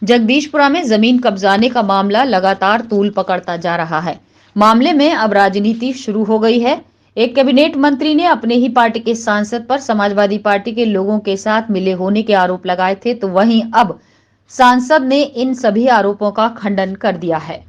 जगदीशपुरा में जमीन कब्जाने का मामला लगातार तूल पकड़ता जा रहा है। मामले में अब राजनीति शुरू हो गई है। एक कैबिनेट मंत्री ने अपने ही पार्टी के सांसद पर समाजवादी पार्टी के लोगों के साथ मिले होने के आरोप लगाए थे, तो वहीं अब सांसद ने इन सभी आरोपों का खंडन कर दिया है।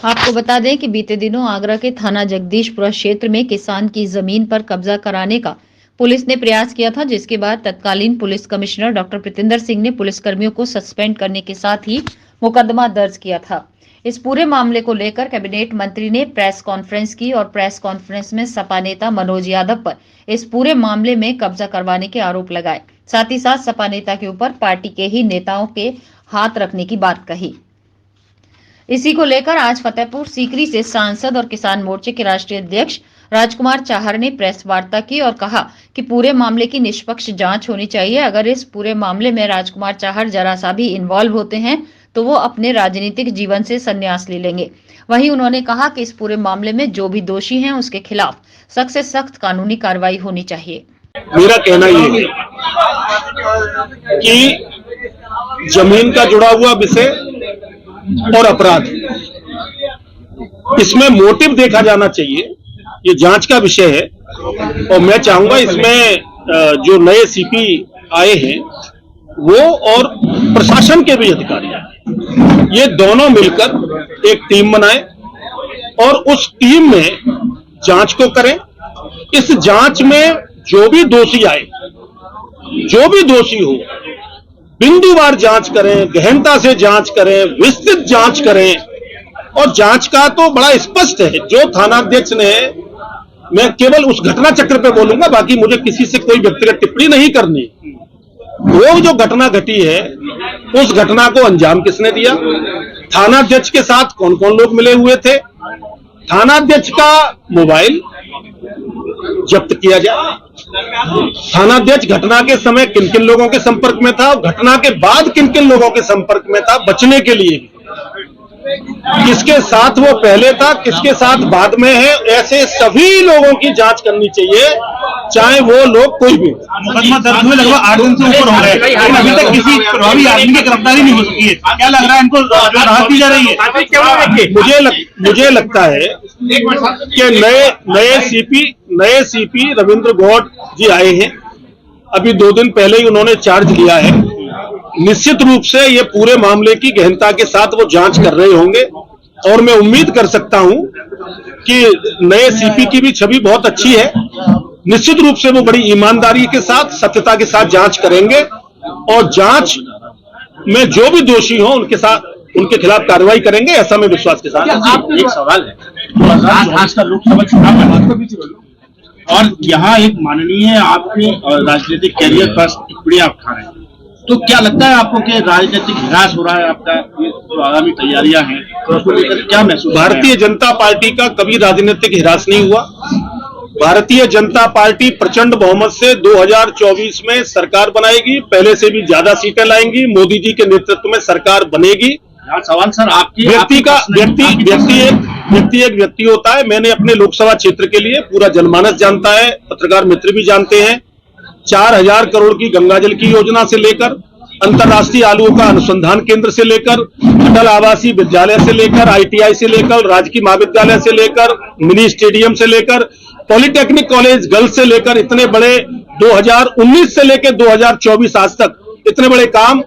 आपको बता दें कि बीते दिनों आगरा के थाना जगदीशपुरा क्षेत्र में किसान की जमीन पर कब्जा कराने का पुलिस ने प्रयास किया था, जिसके बाद तत्कालीन पुलिस कमिश्नर डॉक्टर प्रतिंदर सिंह ने पुलिसकर्मियों को सस्पेंड करने के साथ ही मुकदमा दर्ज किया था। इस पूरे मामले को लेकर कैबिनेट मंत्री ने प्रेस कॉन्फ्रेंस की और प्रेस कॉन्फ्रेंस में सपा नेता मनोज यादव पर इस पूरे मामले में कब्जा करवाने के आरोप लगाए। साथ ही साथ सपा नेता के ऊपर पार्टी के ही नेताओं के हाथ रखने की बात कही। इसी को लेकर आज फतेहपुर सीकरी से सांसद और किसान मोर्चे के राष्ट्रीय अध्यक्ष राजकुमार चाहर ने प्रेस वार्ता की और कहा कि पूरे मामले की निष्पक्ष जांच होनी चाहिए। अगर इस पूरे मामले में राजकुमार चाहर जरा सा भी इन्वॉल्व होते हैं तो वो अपने राजनीतिक जीवन से संन्यास ले लेंगे। वहीं उन्होंने कहा कि इस पूरे मामले में जो भी दोषी हैं उसके खिलाफ सख्त से सख्त कानूनी कार्रवाई होनी चाहिए। मेरा कहना ये है कि जमीन का जुड़ा हुआ विषय और अपराध, इसमें मोटिव देखा जाना चाहिए। ये जांच का विषय है और मैं चाहूंगा इसमें जो नए सीपी आए हैं वो और प्रशासन के भी अधिकारी आए, ये दोनों मिलकर एक टीम बनाए और उस टीम में जांच को करें। इस जांच में जो भी दोषी आए, जो भी दोषी हो, बिंदुवार जांच करें, गहनता से जांच करें, विस्तृत जांच करें। और जांच का तो बड़ा स्पष्ट है। जो थानाध्यक्ष ने, मैं केवल उस घटना चक्र पे बोलूंगा, बाकी मुझे किसी से कोई व्यक्तिगत टिप्पणी नहीं करनी। वो जो घटना घटी है उस घटना को अंजाम किसने दिया, थानाध्यक्ष के साथ कौन कौन लोग मिले हुए थे, थानाध्यक्ष का मोबाइल जब्त किया जाए, थानाध्यक्ष घटना के समय किन किन लोगों के संपर्क में था, घटना के बाद किन किन लोगों के संपर्क में था, बचने के लिए किसके साथ वो पहले था, किसके साथ बाद में है, ऐसे सभी लोगों की जांच करनी चाहिए, चाहे वो लोग कोई भी। मुकदमा दर्ज हुए लगभग 8 दिन से ऊपर हो गए, लेकिन अभी तक किसी प्रभावी आदमी की गिरफ्तारी नहीं हो सकी है। क्या लग रहा है, इनको राहत दी जा रही है? मुझे लगता है कि नए सीपी रविंद्र गौड़ जी आए हैं। अभी 2 दिन पहले ही उन्होंने चार्ज लिया है। निश्चित रूप से ये पूरे मामले की गहनता के साथ वो जांच कर रहे होंगे और मैं उम्मीद कर सकता हूं कि नए सीपी की भी छवि बहुत अच्छी है। निश्चित रूप से वो बड़ी ईमानदारी के साथ, सत्यता के साथ जांच करेंगे और जांच में जो भी दोषी हो उनके खिलाफ कार्रवाई करेंगे, ऐसा मैं विश्वास के साथ। एक सवाल है, आज का लोकसभा चुनाव है और यहाँ एक माननीय आपके राजनीतिक कैरियर पर टिप्पणी आप खा रहे हैं, तो क्या लगता है आपको कि राजनीतिक हिरास हो रहा है आपका? ये जो आगामी तैयारियां हैं तो उसको लेकर क्या महसूस? भारतीय जनता पार्टी का कभी राजनीतिक हिरास नहीं हुआ। भारतीय जनता पार्टी प्रचंड बहुमत से 2024 में सरकार बनाएगी, पहले से भी ज्यादा सीटें लाएंगी, मोदी जी के नेतृत्व में सरकार बनेगी। सवाल सर आपकी व्यक्ति एक व्यक्ति होता है। मैंने अपने लोकसभा क्षेत्र के लिए पूरा जनमानस जानता है, पत्रकार मित्र भी जानते हैं। 4000 करोड़ की गंगाजल की योजना से लेकर, अंतर्राष्ट्रीय आलुओं का अनुसंधान केंद्र से लेकर, अटल आवासीय विद्यालय से लेकर, ITI से लेकर, राजकीय महाविद्यालय से लेकर, मिनी स्टेडियम से लेकर, पॉलिटेक्निक कॉलेज गर्ल्स से लेकर, इतने बड़े 2019 से लेकर 2024 आज तक इतने बड़े काम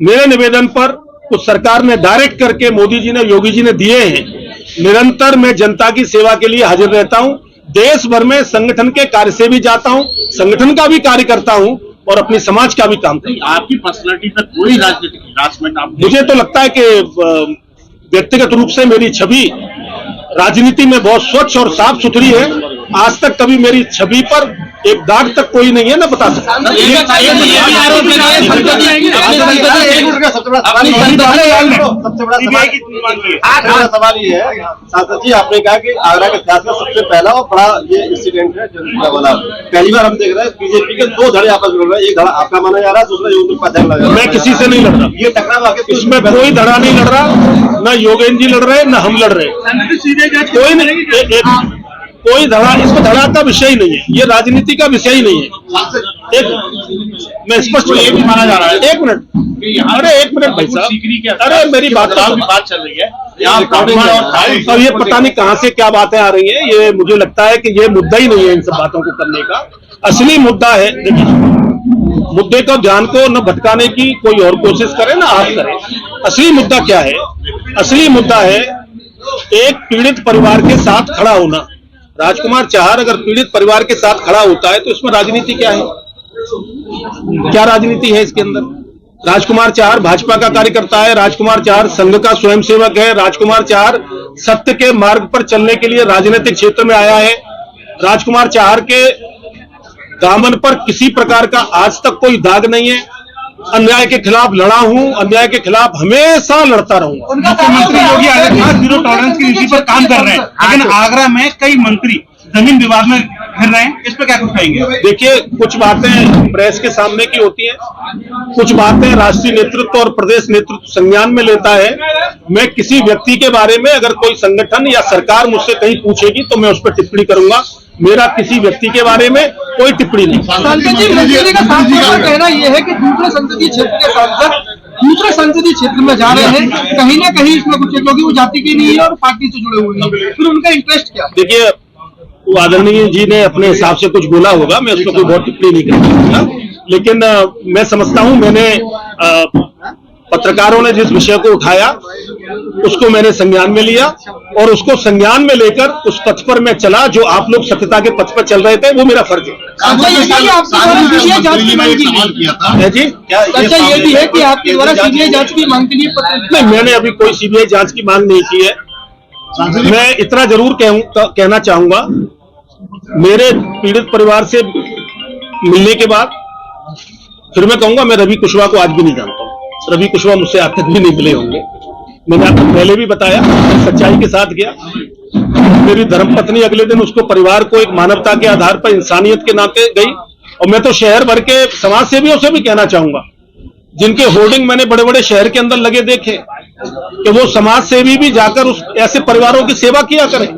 मेरे निवेदन पर उस सरकार ने डायरेक्ट करके मोदी जी ने, योगी जी ने दिए हैं। निरंतर मैं जनता की सेवा के लिए हाजिर रहता हूं। देश भर में संगठन के कार्य से भी जाता हूं, संगठन का भी कार्य करता हूं और अपनी समाज का भी काम करता हूं। आपकी पर्सनालिटी पर कोई राजनीतिक हिरासमेंट मुझे तो लगता है कि व्यक्तिगत रूप से मेरी छवि राजनीति में बहुत स्वच्छ और साफ सुथरी है। आज तक कभी मेरी छवि पर एक दाग तक कोई नहीं है, ना बता सकता। सवाल ये है सांसद जी, आपने कहा कि आगरा के इतिहास में सबसे पहला और बड़ा ये इंसिडेंट है जनता वाला। पहली बार हम देख रहे हैं बीजेपी के 2 धड़े आपस में लड़ रहे हैं, एक धड़ा आपका माना जा रहा है, दूसरा योगेंद्र उपाध्याय लग रहा है। मैं किसी से नहीं लड़ रहा, ये टकराव इसमें कोई धड़ा नहीं लड़ रहा, न योगेंद्र जी लड़ रहे, न हम लड़ रहे, कोई नहीं। कोई धड़ा, इसको धड़ा का विषय ही नहीं है, ये राजनीति का विषय ही नहीं है। मैं स्पष्ट ये भी माना जा रहा है एक मिनट, अरे एक मिनट भाई साहब, अरे मेरी बात चल रही है यहाँ। अब ये पता नहीं कहां से क्या बातें आ रही हैं। ये मुझे लगता है कि ये मुद्दा ही नहीं है इन सब बातों को करने का। असली मुद्दा है, देखिए, मुद्दे को ध्यान को न भटकाने की कोई और कोशिश करे ना आप करें। असली मुद्दा क्या है? असली मुद्दा है एक पीड़ित परिवार के साथ खड़ा होना। राजकुमार चाहर अगर पीड़ित परिवार के साथ खड़ा होता है तो इसमें राजनीति क्या है? क्या राजनीति है इसके अंदर? राजकुमार चाहर भाजपा का कार्यकर्ता है, राजकुमार चाहर संघ का स्वयंसेवक है, राजकुमार चाहर सत्य के मार्ग पर चलने के लिए राजनीतिक क्षेत्र में आया है। राजकुमार चाहर के दामन पर किसी प्रकार का आज तक कोई दाग नहीं है। अन्याय के खिलाफ लड़ा हूं, अन्याय के खिलाफ हमेशा लड़ता रहूंगा। मुख्यमंत्री योगी आदित्यनाथ जीरो टॉलरेंस की नीति पर काम कर रहे हैं, लेकिन आगरा में कई मंत्री जमीन विवाद में घिर रहे हैं, इस पर क्या कुछ कहेंगे? देखिए, कुछ बातें प्रेस के सामने की होती हैं, कुछ बातें राष्ट्रीय नेतृत्व और प्रदेश नेतृत्व संज्ञान में लेता है। मैं किसी व्यक्ति के बारे में अगर कोई संगठन या सरकार मुझसे कहीं पूछेगी तो मैं उस पर टिप्पणी करूंगा। मेरा किसी व्यक्ति के बारे में कोई टिप्पणी नहीं। मंत्री का कहना यह है कि दूसरे संसदीय क्षेत्र के सांसद दूसरे संसदीय क्षेत्र में जा रहे हैं, कहीं ना कहीं इसमें कुछ क्योंकि वो जाति की नहीं है और पार्टी से जुड़े हुए हैं, फिर उनका इंटरेस्ट क्या? देखिए, वो आदरणीय जी ने अपने हिसाब से कुछ बोला होगा, मैं उस पर कोई बहुत टिप्पणी नहीं कर सकता, लेकिन मैं समझता हूं मैंने पत्रकारों ने जिस विषय को उठाया उसको मैंने संज्ञान में लिया और उसको संज्ञान में लेकर उस पथ पर मैं चला जो आप लोग सत्यता के पथ पर चल रहे थे, वो मेरा फर्ज है। जी, अच्छा ये भी है कि आपके द्वारा सीबीआई जांच की मांग के लिए नहीं, मैंने अभी कोई सीबीआई जांच की मांग नहीं की है। मैं इतना जरूर कहना चाहूंगा, मेरे पीड़ित परिवार से मिलने के बाद फिर मैं कहूंगा मैं रवि कुशवाहा को आज भी नहीं जानता हूं। रवि कुशवाहा मुझसे आज तक भी नहीं मिले होंगे। मैंने आपको पहले भी बताया, सच्चाई के साथ गया। मेरी धर्मपत्नी अगले दिन उसको परिवार को एक मानवता के आधार पर इंसानियत के नाते गई। और मैं तो शहर भर के समाज सेवियों से भी कहना चाहूंगा, जिनके होर्डिंग मैंने बड़े बड़े शहर के अंदर लगे देखे, कि वो समाज सेवी भी जाकर उस ऐसे परिवारों की सेवा किया करें।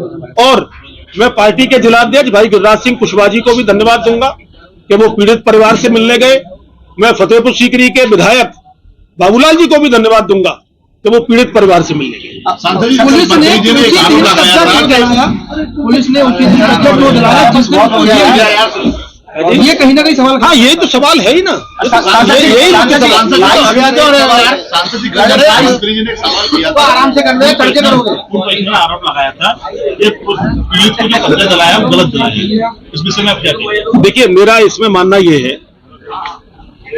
और मैं पार्टी के जिलाध्यक्ष भाई गिरिराज सिंह कुशवाहा जी को भी धन्यवाद दूंगा कि वो पीड़ित परिवार से मिलने गए। मैं फतेहपुर सीकरी के विधायक बाबूलाल जी को भी धन्यवाद दूंगा कि वो पीड़ित परिवार से मिलने गए। ये कहीं ना कहीं सवाल, हाँ यही तो सवाल है ही ना। आराम से करना है, करके करोगे। आरोप लगाया था ये पीड़ित को जो कब्जा दिलाया वो गलत दिलाया, इस विषय में आप क्या कहेंगे? देखिए, मेरा इसमें मानना ये है,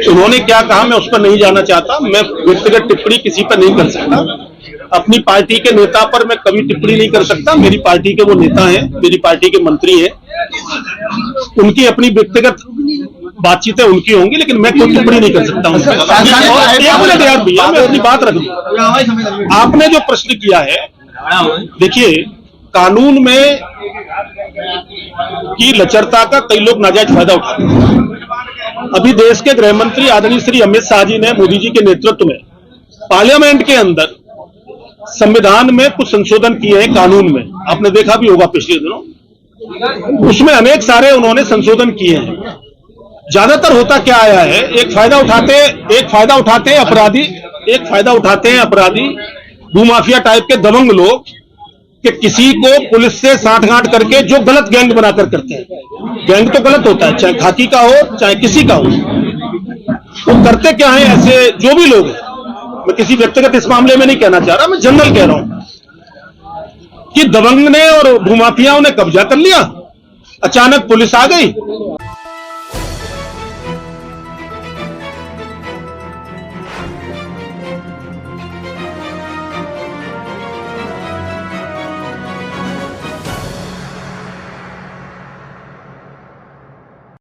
उन्होंने क्या कहा मैं उस पर नहीं जाना चाहता। मैं व्यक्तिगत टिप्पणी किसी पर नहीं कर सकता। अपनी पार्टी के नेता पर मैं कभी टिप्पणी नहीं कर सकता। मेरी पार्टी के वो नेता हैं, मेरी पार्टी के मंत्री हैं, उनकी अपनी व्यक्तिगत बातचीतें उनकी होंगी, लेकिन मैं कोई टिप्पणी नहीं कर सकता हूं। यार भैया, मैं अपनी बात रख दूं। आपने जो प्रश्न किया है, देखिए, कानून में की लचरता का कई लोग नाजायज फायदा उठाते हैं। अभी देश के गृह मंत्री आदरणीय श्री अमित शाह जी ने मोदी जी के नेतृत्व में पार्लियामेंट के अंदर संविधान में कुछ संशोधन किए हैं। कानून में आपने देखा भी होगा पिछले दिनों, उसमें अनेक सारे उन्होंने संशोधन किए हैं। ज्यादातर होता क्या आया है, एक फायदा उठाते हैं अपराधी भूमाफिया टाइप के दबंग लोग, कि किसी को पुलिस से साठगांठ करके जो गलत गैंग बनाकर करते हैं। गैंग तो गलत होता है, चाहे खाकी का हो चाहे किसी का हो। वो करते क्या है ऐसे जो भी लोग हैं, मैं किसी व्यक्तिगत इस मामले में नहीं कहना चाह रहा, मैं जनरल कह रहा हूं कि दबंग ने और भूमाफियाओं ने कब्जा कर लिया, अचानक पुलिस आ गई,